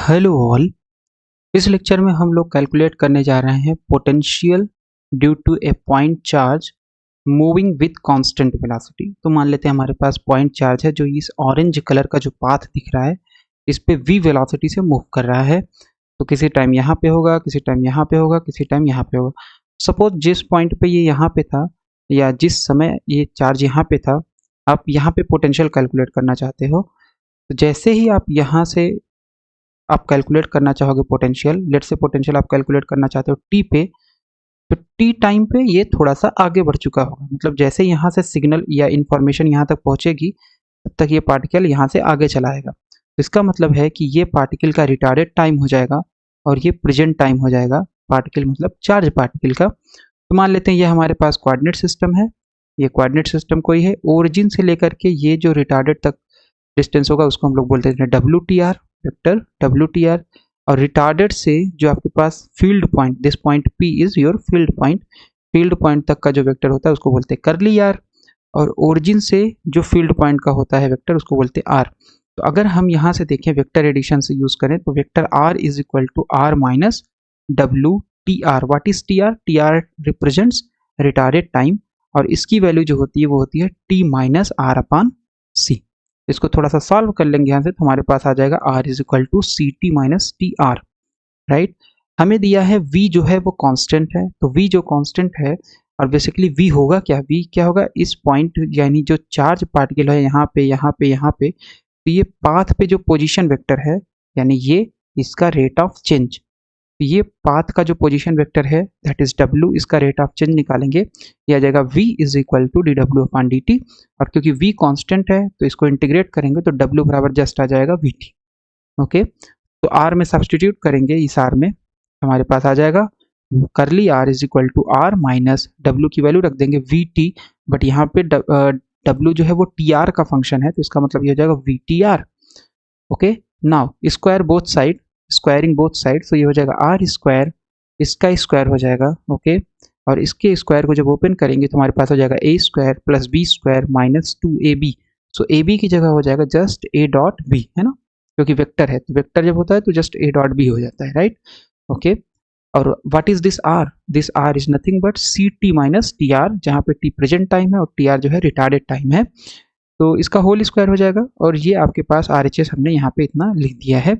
Hello all. इस lecture में हम लोग कैलकुलेट करने जा रहे हैं potential due to a point charge moving with constant velocity. तो मान लेते हैं हमारे पास पॉइंट चार्ज है जो इस ऑरेंज कलर का जो पाथ दिख रहा है इस पे v वेलोसिटी से मूव कर रहा है। तो किसी टाइम यहाँ पे होगा, किसी टाइम यहाँ पे होगा, किसी टाइम यहाँ पे होगा। सपोज जिस पॉइंट पे ये यहाँ पे था या जिस समय ये चार्ज यहाँ पे था, आप यहाँ पे पोटेंशियल कैलकुलेट करना चाहते हो। तो जैसे ही आप यहाँ से आप कैलकुलेट करना चाहोगे पोटेंशियल, लेट से पोटेंशियल आप कैलकुलेट करना चाहते हो टी पे, तो टी टाइम पे ये थोड़ा सा आगे बढ़ चुका होगा। मतलब जैसे यहाँ से सिग्नल या इंफॉर्मेशन यहाँ तक पहुँचेगी तब तक ये पार्टिकल यहाँ से आगे चला आएगा। तो इसका मतलब है कि ये पार्टिकल का रिटार्डेड टाइम हो जाएगा और ये प्रेजेंट टाइम हो जाएगा। पार्टिकल मतलब चार्ज पार्टिकल का। तो मान लेते हैं ये हमारे पास कोऑर्डिनेट सिस्टम है। ये कोऑर्डिनेट सिस्टम कोई है, ओरिजिन से लेकर के ये जो रिटार्डेड तक डिस्टेंस होगा उसको हम लोग बोलते हैं W T R, vector W T R. और रिटार्डेड से जो आपके पास field point, this point P is your field point, field point तक का जो वेक्टर होता है उसको बोलते हैं करली आर। और ओरिजिन से जो फील्ड पॉइंट का होता है वेक्टर उसको बोलते हैं आर। तो अगर हम यहाँ से देखें वेक्टर एडिशन से यूज करें तो vector R is equal to R minus W T R. What is T R? T R represents retarded time और इसकी वैल्यू जो होती है वो होती है T minus R upon C. इसको थोड़ा सा सॉल्व कर लेंगे यहाँ से तो हमारे पास आ जाएगा r is equal to C T minus T R. Right, हमें दिया है v जो है वो कांस्टेंट है। तो v जो कांस्टेंट है और बेसिकली v होगा क्या, v क्या होगा, इस पॉइंट यानी जो चार्ज पार्टिकल है यहाँ पे यहाँ पे यहाँ पे, तो ये पाथ पे जो पोजीशन वेक्टर है यानी ये इसका रेट ऑफ चेंज, तो ये पाथ का जो पोजीशन वेक्टर है दैट इज w, इसका रेट ऑफ चेंज निकालेंगे, ये आ जाएगा v is equal to D W upon D T. और क्योंकि v कांस्टेंट है तो इसको इंटीग्रेट करेंगे तो w बराबर जस्ट आ जाएगा v t। ओके, तो r में सब्सटीट्यूट करेंगे, इस r में हमारे पास आ जाएगा curly r is equal to r minus w की वैल्यू रख देंगे v t, बट यहाँ पे w जो है वो tr का फंक्शन है तो इसका मतलब ये हो जाएगा v t r। Okay, now square both side, squaring both side, तो ये हो जाएगा आर स्क्वायर, इसका स्क्वायर हो जाएगा। ओके, और इसके स्क्वायर को जब ओपन करेंगे तो हमारे पास हो जाएगा A square plus B square minus two A B. So A B की जगह हो जाएगा जस्ट ए डॉट बी, है ना, क्योंकि वेक्टर है तो वेक्टर जब होता है तो जस्ट ए डॉट बी हो जाता है। राइट, ओके, और what is this R? This R is nothing but C T minus T R, जहाँ पे टी प्रेजेंट टाइम है और टी आर जो है रिटार्डेड टाइम है। तो इसका होल स्क्वायर हो जाएगा और ये आपके पास आर एच एस हमने यहाँ पे इतना लिख दिया है।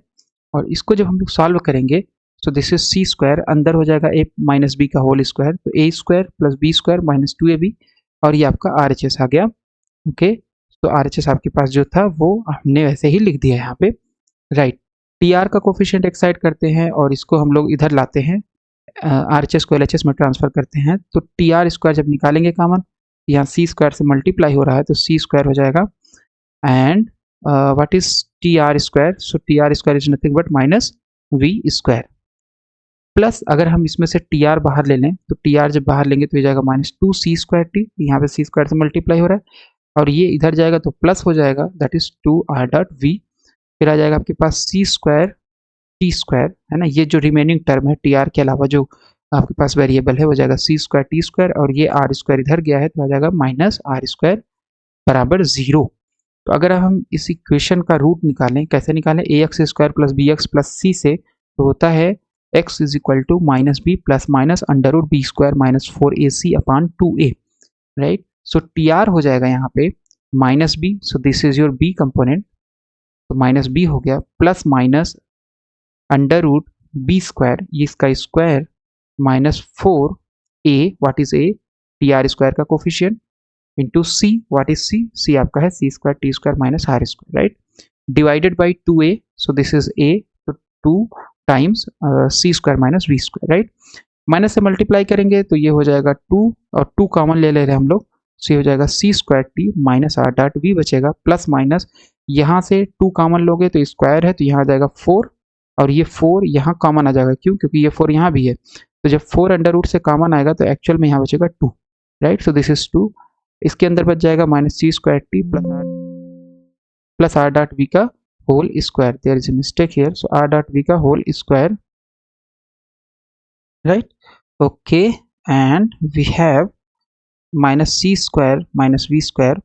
और इसको जब हम लोग सॉल्व करेंगे so this is C square, अंदर हो जाएगा ए माइनस बी का होल स्क्वायर, तो A square plus B square minus two A B, और ये आपका आर एच एस आ गया। ओके, तो आर एच एस आपके पास जो था वो हमने वैसे ही लिख दिया यहाँ पे। राइट, टी आर का कोफिशिएंट एक साइड करते हैं और इसको हम लोग इधर लाते हैं, आर एच एस को एल एच एस में ट्रांसफर करते हैं। तो टी आर स्क्वायर जब निकालेंगे कॉमन, यहाँ सी स्क्वायर से मल्टीप्लाई हो रहा है तो सी स्क्वायर हो जाएगा and what is tr square? So tr square is nothing but minus v square plus अगर हम इसमें से tr बाहर ले लें तो tr जब बाहर लेंगे तो ये जाएगा माइनस टू सी स्क्वायर टी, यहाँ पे सी स्क्वायर से मल्टीप्लाई हो रहा है और ये इधर जाएगा तो प्लस हो जाएगा that is two R dot V. फिर आ जाएगा आपके पास सी स्क्वायर टी स्क्वायर, है ना, ये जो रिमेनिंग टर्म है टी आर के अलावा जो आपके पास वेरिएबल है वो जाएगा सी स्क्वायर टी स्क्वायर, और ये आर स्क्वायर इधर गया है तो आ जाएगा माइनस आर स्क्वायर बराबर जीरो। तो अगर हम इस इक्वेशन का रूट निकालें, कैसे निकालें, A X square plus B X plus C से, तो होता है X is equal to minus B plus minus under root B square minus four A C upon two A. Right, so T R हो जाएगा यहाँ पे minus B, so this is your B component, तो minus B हो गया plus minus under root B square, ये इसका square minus four A, what is a, T R square का coefficient into C, what is C, C आपका है C square T square minus R square, right, divided by two A, so this is A, तो two times C square minus V square, right, minus से multiply करेंगे तो ये हो जाएगा to और टू कॉमन ले रहे हैं हम लोग, सो ये हो जाएगा C square T minus R dot V बचेगा, प्लस माइनस यहाँ से टू कॉमन लोगे तो स्क्वायर है तो यहाँ आ जाएगा फोर, और ये फोर यहाँ कॉमन आ जाएगा, क्यों, क्योंकि ये फोर यहाँ भी है, तो जब फोर अंडर रूट से कॉमन आएगा तो एक्चुअल में यहाँ बचेगा two. Right, so this is two, इसके अंदर बच जाएगा minus C square T plus R dot V का whole square, there is a mistake here, so R dot V का whole square. Right, okay, and we have minus C square minus V square,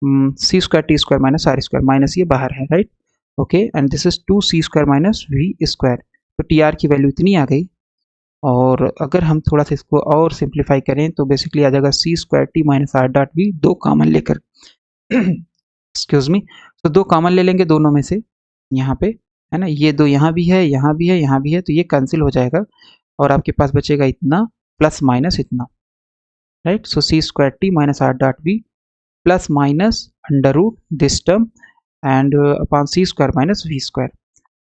C square T square minus R square, minus ये बाहर है। Right, okay, and this is 2c² minus V square. तो T R की value इतनी आ गई। और अगर हम थोड़ा सा इसको और सिंप्लीफाई करें तो बेसिकली आ जाएगा c² t minus R dot V, दो कॉमन लेकर एक्सक्यूज मी, तो दो कॉमन ले लेंगे दोनों में से, यहाँ पे है ना, ये दो यहाँ भी है, यहाँ भी है, यहाँ भी है, तो ये कैंसिल हो जाएगा और आपके पास बचेगा इतना प्लस माइनस इतना, right. So c² t minus R dot V plus minus under root this term and upon c² minus V square.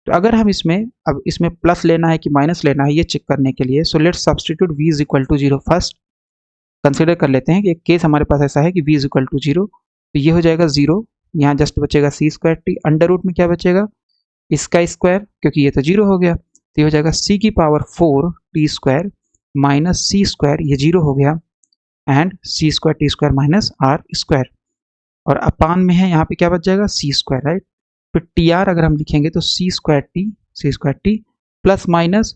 तो अगर हम इसमें अब इसमें प्लस लेना है कि माइनस लेना है ये चेक करने के लिए, so let's substitute v is equal to 0। First consider कर लेते हैं कि एक केस हमारे पास ऐसा है कि v इज इक्वल टू 0, तो ये हो जाएगा 0, यहाँ जस्ट बचेगा c² t, अंडर रूट में क्या बचेगा इसका स्क्वायर, क्योंकि ये तो 0 हो गया, तो ये हो जाएगा c की power 4 t square minus c square, ये 0 हो गया, and c² t square minus r square, और अपान में है यहाँ पे क्या बच जाएगा c स्क्वायर, राइट। तो टी आर अगर हम लिखेंगे तो c² t plus minus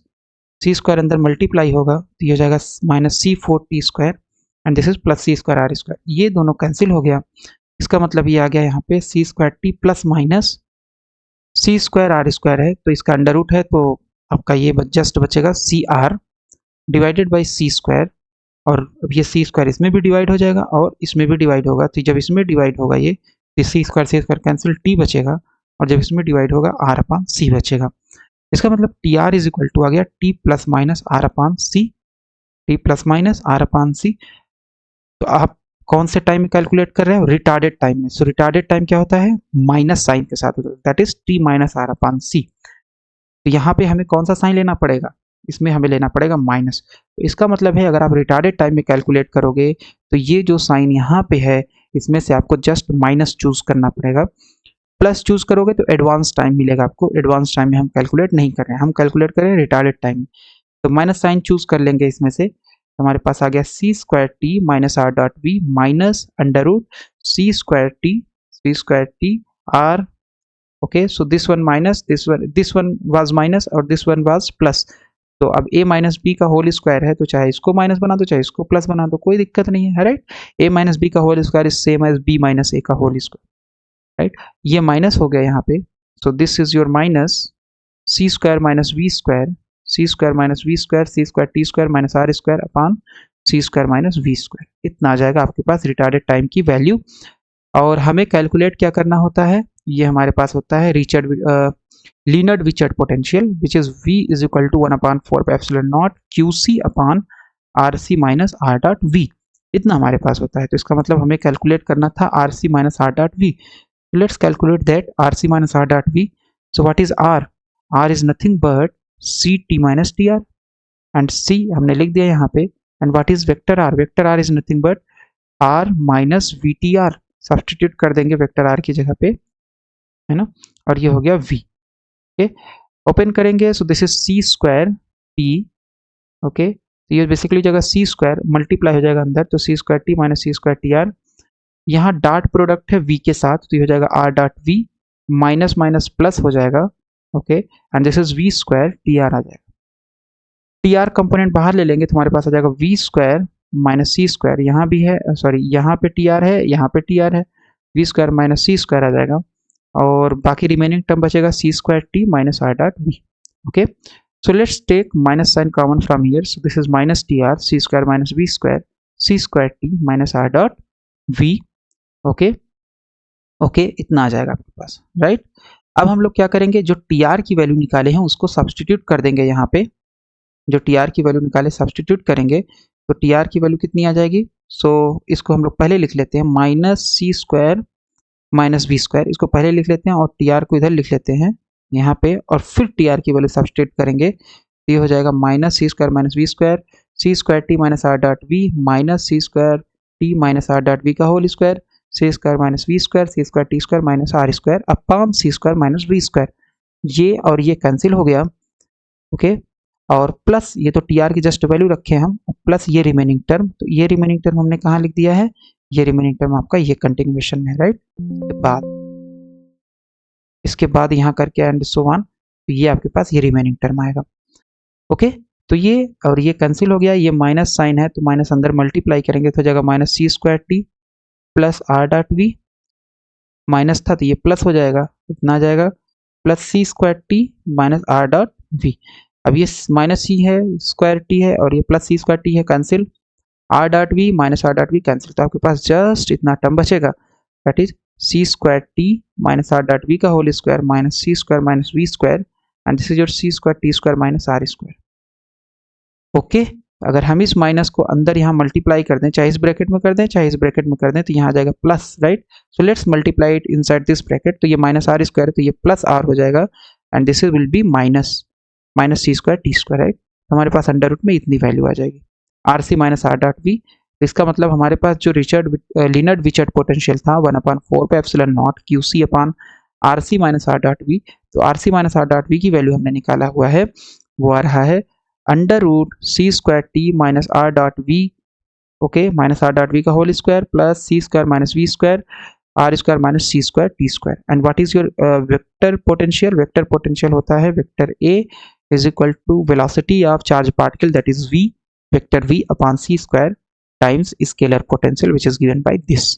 c square अंदर मल्टीप्लाई होगा तो ये हो जाएगा minus c4 t square and this is plus c square r square, ये दोनों कैंसिल हो गया। इसका मतलब ये आ गया यहाँ पे c² t plus minus c square r square है, तो इसका अंडर रूट है, तो आपका ये जस्ट बचेगा C R divided by C square, और अब ये सी स्क्वायर इसमें भी डिवाइड हो जाएगा और इसमें भी डिवाइड होगा, तो जब इसमें डिवाइड होगा ये तो सी स्क्वायर कैंसिल टी बचेगा, और जब इसमें डिवाइड होगा आर अपान सी बचेगा। इसका मतलब T R is equal to आ गया T plus minus R upon C, T plus minus R upon C. तो आप कौन से टाइम में कैलकुलेट कर रहे हो, रिटार्डेड टाइम में। सो रिटार्डेड टाइम क्या होता है, माइनस साइन के साथ होता है, that is T minus R upon C. तो यहाँ पे हमें कौन सा साइन लेना पड़ेगा, इसमें हमें लेना पड़ेगा माइनस। तो इसका मतलब है अगर आप रिटार्डेड टाइम में कैलकुलेट करोगे तो ये जो साइन यहाँ पे है इसमें से आपको जस्ट माइनस चूज करना पड़ेगा, प्लस चूज करोगे तो एडवांस टाइम मिलेगा आपको। एडवांस टाइम में हम कैलकुलेट नहीं कर रहे हैं, हम कैलकुलेट कर रहे हैं रिटार्डेड टाइम। तो माइनस साइन चूज कर लेंगे इसमें से, हमारे पास आ गया c² t minus R dot V minus under root c² t r। okay, so this one minus this one was minus और this one was plus। तो अब a माइनस बी का होल स्क्वायर है, तो चाहे इसको माइनस बना दो चाहे इसको प्लस बना दो, कोई दिक्कत नहीं है, राइट। a माइनस बी का whole square is same as b minus a का होल स्क्वायर, राइट। ये माइनस हो गया यहाँ पे, so this is your minus c² minus V square, c² minus V square, c² t square minus r square upon c² minus V square. इतना आ जाएगा आपके पास रिटार्डेड टाइम की वैल्यू। और हमें कैलकुलेट क्या करना होता है, ये हमारे पास होता है Lienard Wiechert potential which is v is equal to 1/4 epsilon naught QC upon RC minus R dot V, इतना हमारे पास होता है। तो इसका मतलब हमें कैलकुलेट करना था RC minus R dot V। Let's calculate that RC minus R dot V। So what is R? R is nothing but CT minus TR, and C हमने लिख दिया यहाँ पे। And what is vector R? Vector R is nothing but R minus VTR, substitute कर देंगे vector R की जगह पे, है ना, और ये हो गया V। ओके, ओपन करेंगे, so this is c² t। Okay, तो ये बेसिकली जगह c² मल्टीप्लाई हो जाएगा अंदर, तो c² t minus c² tr, यहाँ डॉट प्रोडक्ट है v के साथ, तो ये हो जाएगा r dot v minus minus plus हो जाएगा, okay, and this is v square tr आ जाएगा। tr कंपोनेंट बाहर ले लेंगे तो हमारे पास आ जाएगा v square minus C square, यहाँ भी है, सॉरी यहाँ पे tr है, यहाँ पे tr है, v square minus C square आ जाएगा, और बाकी रिमेनिंग टर्म बचेगा c² t minus r dot v। Okay, so let's take minus sign common from here, so this is minus tr c² minus v square c² t minus r dot v। Okay okay, इतना आ जाएगा आपके पास, right. अब हम लोग क्या करेंगे, जो tr की वैल्यू निकाले हैं उसको सब्सटीट्यूट कर देंगे यहाँ पे, जो tr की वैल्यू निकाले सब्सटीट्यूट करेंगे तो tr की वैल्यू कितनी आ जाएगी। सो इसको हम लोग पहले लिख लेते हैं minus c² minus V square, इसको पहले लिख लेते हैं और टी को इधर लिख लेते हैं यहाँ पे, और फिर टी की वैल्यू सब्सटीट्यूट करेंगे, तो ये हो जाएगा minus c² minus V square c² t minus r dot v minus c² t minus r dot v का whole square c² minus V square c² t square minus r square upon c² minus V square. ये और ये cancel हो गया, okay, और plus ये तो T की जस्ट वैल्यू रखे हम, प्लस ये रिमेनिंग टर्म, तो ये रिमेनिंग टर्म हमने कहाँ लिख दिया है, ये रिमेनिंग टर्म आपका ये कंटिन्यूएशन में, राइट। इसके बाद यहाँ करके एंड सो ऑन, तो ये आपके पास ये रिमेनिंग टर्म आएगा। ओके, तो ये और ये कैंसिल हो गया, ये माइनस साइन है तो माइनस अंदर मल्टीप्लाई करेंगे तो जगह minus c² t plus r dot v, minus था तो ये प्लस हो जाएगा, इतना आ जाएगा, plus C square T minus R dot V. अब ये माइनस सी है, स्क्वायर टी है और ये प्लस सी स्क्वायर टी है, cancel, R dot V minus R dot V cancel. तो आपके पास जस्ट इतना टर्म बचेगा, that is C square T minus R dot V का whole square minus C square minus V square and this is your C square T square minus R square. Okay, अगर हम इस minus को अंदर यहाँ multiply कर दें, चाहे इस ब्रैकेट में कर दें चाहे इस ब्रैकेट में कर दें, तो यहाँ आ जाएगा plus, right. So let's multiply it inside this bracket. तो ये माइनस आर स्क्वायर, तो ये प्लस आर हो जाएगा and this will be minus C square T square, right. हमारे पास अंडर रूट में इतनी वैल्यू आ जाएगी, R C minus R dot V. इसका मतलब हमारे पास जो लीनार्ड विचर्ड पोटेंशियल था 1/4 पे epsilon naught Q C upon R C minus R dot V. तो R C minus R dot V की वैल्यू हमने निकाला हुआ है, वो आ रहा है under root C square T minus R dot V, okay, minus R dot V का whole square plus C square minus V square R square minus C square T square. And what is your vector potential? Vector potential होता है vector A is equal to velocity of charge particle, that is v, vector v upon c square times scalar potential which is given by this.